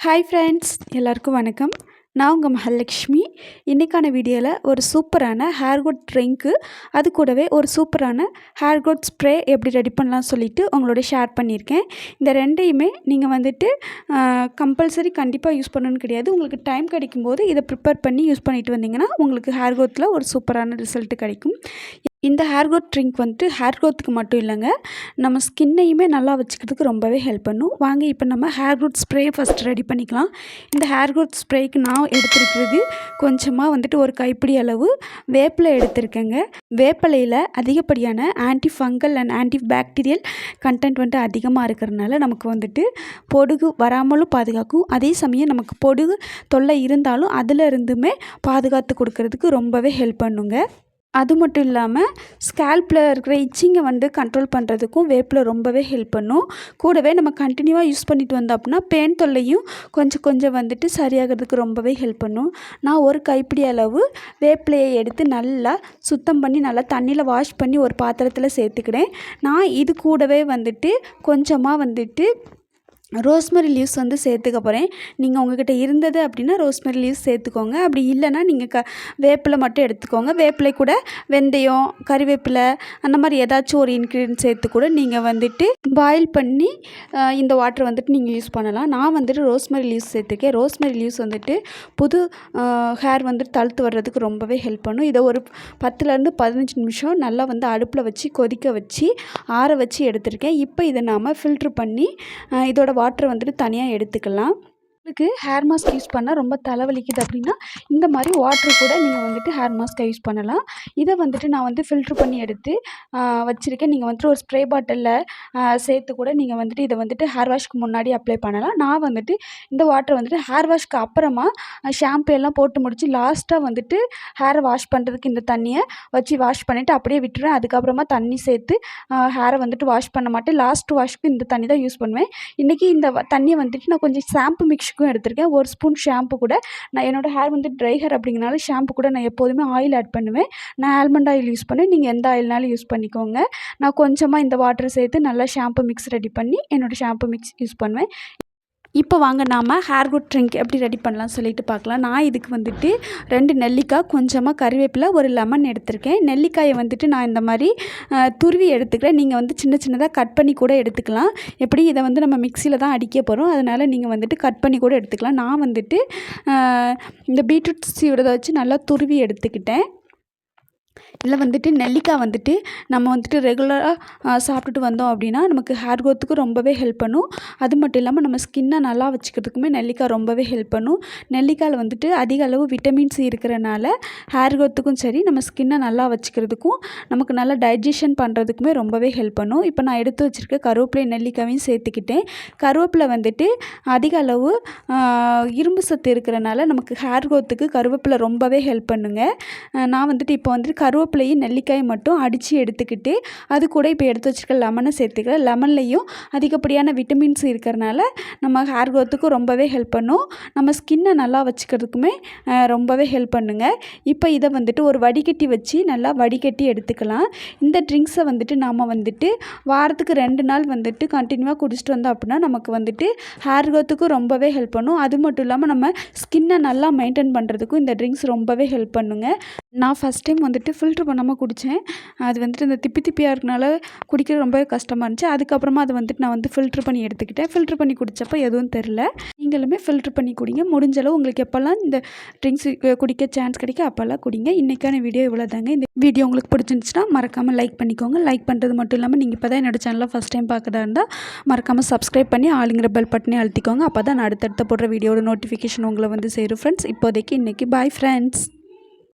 Hi friends, எல்லாருக்கும் வணக்கம். நான் உங்கள் மகாலட்சுமி. இன்றைக்கான வீடியோவில் ஒரு சூப்பரான ஹேர் குரோத் ட்ரிங்க்கு, அது கூடவே ஒரு சூப்பரான ஹேர் குரோத் ஸ்ப்ரே எப்படி ரெடி பண்ணலாம் சொல்லிவிட்டு உங்களோட ஷேர் பண்ணியிருக்கேன். இந்த ரெண்டையுமே நீங்கள் வந்துட்டு கம்பல்சரி கண்டிப்பாக யூஸ் பண்ணணும்னு கிடையாது. உங்களுக்கு டைம் கிடைக்கும்போது இதை ப்ரிப்பேர் பண்ணி யூஸ் பண்ணிட்டு வந்தீங்கன்னா உங்களுக்கு ஹேர் குரோத்தில் ஒரு சூப்பரான ரிசல்ட் கிடைக்கும். இந்த ஹேர் குரோத் ட்ரிங்க் வந்துட்டு ஹேர் குரோத்துக்கு மட்டும் இல்லைங்க, நம்ம ஸ்கின்னையுமே நல்லா வச்சுக்கிறதுக்கு ரொம்பவே ஹெல்ப் பண்ணும். வாங்க இப்போ நம்ம hair growth spray first ready பண்ணிக்கலாம். இந்த ஹேர் குரோத் ஸ்ப்ரேக்கு நான் எடுத்துருக்கிறது கொஞ்சமாக வந்துட்டு ஒரு கைப்பிடி அளவு வேப்பிலை எடுத்திருக்கேங்க. வேப்பிலையில் அதிகப்படியான anti fungal and anti bacterial content வந்துட்டு அதிகமாக இருக்கிறதுனால நமக்கு வந்துட்டு பொடுகு வராமலும் பாதுகாக்கும். அதே சமயம் நமக்கு பொடுகு தொல்லை இருந்தாலும் அதில் இருந்துமே பாதுகாத்து கொடுக்கறதுக்கு ரொம்பவே ஹெல்ப் பண்ணுங்க. அது மட்டும் இல்லாமல் ஸ்கேல்பில் இருக்கிற இச்சிங்கை வந்து கண்ட்ரோல் பண்ணுறதுக்கும் வேப்பில் ரொம்பவே ஹெல்ப் பண்ணும். கூடவே நம்ம கண்டினியூவாக யூஸ் பண்ணிட்டு வந்தோம் அப்படின்னா பேன் தொல்லையும் கொஞ்சம் வந்துட்டு சரியாகிறதுக்கு ரொம்பவே ஹெல்ப் பண்ணும். நான் ஒரு கைப்பிடி அளவு வேப்பிலையை எடுத்து நல்லா சுத்தம் பண்ணி நல்லா தண்ணியில் வாஷ் பண்ணி ஒரு பாத்திரத்தில் சேர்த்துக்கிறேன். நான் இது கூடவே வந்துட்டு கொஞ்சமாக வந்துட்டு ரோஸ்மெரி லீவ்ஸ் வந்து சேர்த்துக்க போகிறேன். நீங்கள் உங்கள்கிட்ட இருந்தது அப்படின்னா ரோஸ்மெரி லீவ்ஸ் சேர்த்துக்கோங்க. அப்படி இல்லைன்னா நீங்கள் வேப்பிலை மட்டும் எடுத்துக்கோங்க. வேப்பிலை கூட வெந்தயம், கறிவேப்பிலை அந்த மாதிரி ஏதாச்சும் ஒரு இன்க்ரீடியன்ட் சேர்த்து கூட நீங்கள் வந்துட்டு பாயில் பண்ணி இந்த வாட்டர் வந்துட்டு நீங்கள் யூஸ் பண்ணலாம். நான் வந்துட்டு ரோஸ்மெரி லீவ்ஸ் சேர்த்துருக்கேன். ரோஸ்மெரி லீவ்ஸ் வந்துட்டு புது ஹேர் வந்துட்டு தழுத்து வர்றதுக்கு ரொம்பவே ஹெல்ப் பண்ணும். இதை ஒரு 10லேருந்து 15 நிமிஷம் நல்லா வந்து அடுப்பில் வச்சு கொதிக்க வச்சு ஆற வச்சு எடுத்திருக்கேன். இப்போ இதை நாம் ஃபில்ட்ரு பண்ணி இதோட வாட்டர் வந்துட்டு தனியாக எடுத்துக்கலாம். உங்களுக்கு ஹேர் மாஸ்க் யூஸ் பண்ணால் ரொம்ப தலைவலிக்குது அப்படின்னா இந்த மாதிரி வாட்டர் கூட நீங்கள் வந்துட்டு ஹேர் மாஸ்க்கை யூஸ் பண்ணலாம். இதை வந்துட்டு நான் வந்து ஃபில்ட்ரு பண்ணி எடுத்து வச்சுருக்கேன். நீங்கள் வந்துட்டு ஒரு ஸ்ப்ரே பாட்டிலில் சேர்த்து கூட நீங்கள் வந்துட்டு இதை வந்துட்டு ஹேர் வாஷ்க்கு முன்னாடி அப்ளை பண்ணலாம். நான் வந்துட்டு இந்த வாட்டர் வந்துட்டு ஹேர் வாஷ்க்கு அப்புறமா ஷாம்பு எல்லாம் போட்டு முடித்து லாஸ்ட்டாக வந்துட்டு ஹேரை வாஷ் பண்ணுறதுக்கு இந்த தண்ணியை வச்சு வாஷ் பண்ணிவிட்டு அப்படியே விட்டுருவேன். அதுக்கப்புறமா தண்ணி சேர்த்து ஹேரை வந்துட்டு வாஷ் பண்ண மாட்டேன். லாஸ்ட் வாஷ்க்கு இந்த தண்ணி தான் யூஸ் பண்ணுவேன். இன்றைக்கி இந்த தண்ணியை வந்துட்டு நான் கொஞ்சம் ஷாம்பு மிக்ஸுக்கும் எடுத்திருக்கேன். ஒரு ஸ்பூன் ஷாம்பு கூட நான் என்னோடய ஹேர் வந்து ட்ரை ஹேர் அப்படிங்கிறனால ஷாம்பு கூட நான் எப்போதுமே ஆயில் ஆட் பண்ணுவேன். நான் ஆல்மண்ட் ஆயில் யூஸ் பண்ணேன். நீங்கள் எந்த ஆயில்னாலும் யூஸ் பண்ணிக்கோங்க. நான் கொஞ்சமாக இந்த வாட்டர் சேர்த்து நல்லா ஷாம்பு மிக்ஸ் ரெடி பண்ணி என்னோடய ஷாம்பு மிக்ஸ் யூஸ் பண்ணுவேன். இப்போ வாங்க நாம் ஹேர் குரோத் ட்ரிங்க் எப்படி ரெடி பண்ணலாம் சொல்லிட்டு பார்க்கலாம். நான் இதுக்கு வந்துட்டு 2 நெல்லிக்காய், கொஞ்சமாக கறிவேப்பிலை, ஒரு லெமன் எடுத்திருக்கேன். நெல்லிக்காயை வந்துட்டு நான் இந்த மாதிரி துருவி எடுத்துக்கிறேன். நீங்கள் வந்து சின்னதாக கட் பண்ணி கூட எடுத்துக்கலாம். எப்படி இதை வந்து நம்ம மிக்சியில் தான் அடிக்க போகிறோம், அதனால் நீங்கள் வந்துட்டு கட் பண்ணி கூட எடுத்துக்கலாம். நான் வந்துட்டு இந்த பீட்ரூட் சீடை வச்சு நல்லா துருவி எடுத்துக்கிட்டேன். இதில் வந்துட்டு நெல்லிக்காய் வந்துட்டு நம்ம வந்துட்டு ரெகுலராக சாப்பிட்டுட்டு வந்தோம் அப்படின்னா நமக்கு ஹேர் க்ரோத்துக்கு ரொம்பவே ஹெல்ப் பண்ணும். அது மட்டும் இல்லாமல் நம்ம ஸ்கின்னை நல்லா வச்சுக்கிறதுக்குமே நெல்லிக்காய் ரொம்பவே ஹெல்ப் பண்ணும். நெல்லிக்காயில் வந்துட்டு அதிக அளவு விட்டமின் சி இருக்கிறனால ஹேர் க்ரோத்துக்கும் சரி, நம்ம ஸ்கின்னை நல்லா வச்சுக்கிறதுக்கும் நமக்கு நல்லா டைஜஷன் பண்ணுறதுக்குமே ரொம்பவே ஹெல்ப் பண்ணும். இப்போ நான் எடுத்து வச்சுருக்க கருவேப்பிலை நெல்லிக்காயும் சேர்த்துக்கிட்டேன். கருவேப்பிலை வந்துட்டு அதிக அளவு இரும்பு சத்து இருக்கிறனால நமக்கு ஹேர் க்ரோத்துக்கு கருவேப்பிலை ரொம்பவே ஹெல்ப் பண்ணுங்க. நான் வந்துட்டு இப்போ வந்துட்டு கருவேப்பிலையும் நெல்லிக்காயை மட்டும் அடித்து எடுத்துக்கிட்டு அது கூட இப்போ எடுத்து வச்சுருக்க லெமனை சேர்த்துக்கிறேன். லெமன்லேயும் அதிகப்படியான விட்டமின்ஸ் இருக்கிறனால நம்ம ஹேர் க்ரோத்துக்கு ரொம்பவே ஹெல்ப் பண்ணும். நம்ம ஸ்கின்னை நல்லா வச்சுக்கிறதுக்குமே ரொம்பவே ஹெல்ப் பண்ணுங்க. இப்போ இதை வந்துட்டு ஒரு வடிகட்டி வச்சு நல்லா வடிகட்டி எடுத்துக்கலாம். இந்த ட்ரிங்க்ஸை வந்துட்டு நாம் வந்துட்டு வாரத்துக்கு 2 நாள் வந்துட்டு கண்டினியூவாக குடிச்சிட்டு வந்தோம் அப்படின்னா நமக்கு வந்துட்டு ஹேர் க்ரோத்துக்கு ரொம்பவே ஹெல்ப் பண்ணும். அது மட்டும் இல்லாமல் நம்ம ஸ்கின்னை நல்லா மெயின்டைன் பண்ணுறதுக்கும் இந்த ட்ரிங்க்ஸ் ரொம்பவே ஹெல்ப் பண்ணுங்க. நான் ஃபஸ்ட் டைம் வந்துட்டு ஃபில்ட்ரு பண்ணாமல் குடித்தேன். அது வந்துட்டு இந்த திப்பியாக இருக்கனால குடிக்கிறது ரொம்பவே கஷ்டமாக இருந்துச்சு. அதுக்கப்புறமா அதை வந்துட்டு நான் வந்து ஃபில்ட்ரு பண்ணி எடுத்துக்கிட்டேன். ஃபில்ட்ரு பண்ணி குடித்தப்போ எதுவும் தெரில. நீங்களுமே ஃபில்ட்ரு பண்ணி குடிங்க. முடிஞ்சளவு உங்களுக்கு எப்போல்லாம் இந்த ட்ரிங்க்ஸ் குடிக்க சான்ஸ் கிடைக்க அப்போல்லாம் குடிங்க. இன்றைக்கான வீடியோ இவ்வளோ தாங்க. இந்த வீடியோ உங்களுக்கு பிடிச்சிருந்துச்சுன்னா மறக்காமல் லைக் பண்ணிக்கோங்க. லைக் பண்ணுறது மட்டும் இல்லாமல் நீங்கள் இப்போ தான் என்னோடய சேனலில் ஃபஸ்ட் டைம் பார்க்குறதா இருந்தால் மறக்காமல் சப்ஸ்கிரைப் பண்ணி ஆளுங்கிற பெல் பட்டனே அழுத்திக்கோங்க. அப்போ தான் நான் அடுத்தடுத்த போடுற வீடியோட நோட்டிஃபிகேஷன் உங்களை வந்து சேரும் ஃப்ரெண்ட்ஸ். இப்போதைக்கு இன்றைக்கி பாய் ஃப்ரெண்ட்ஸ்.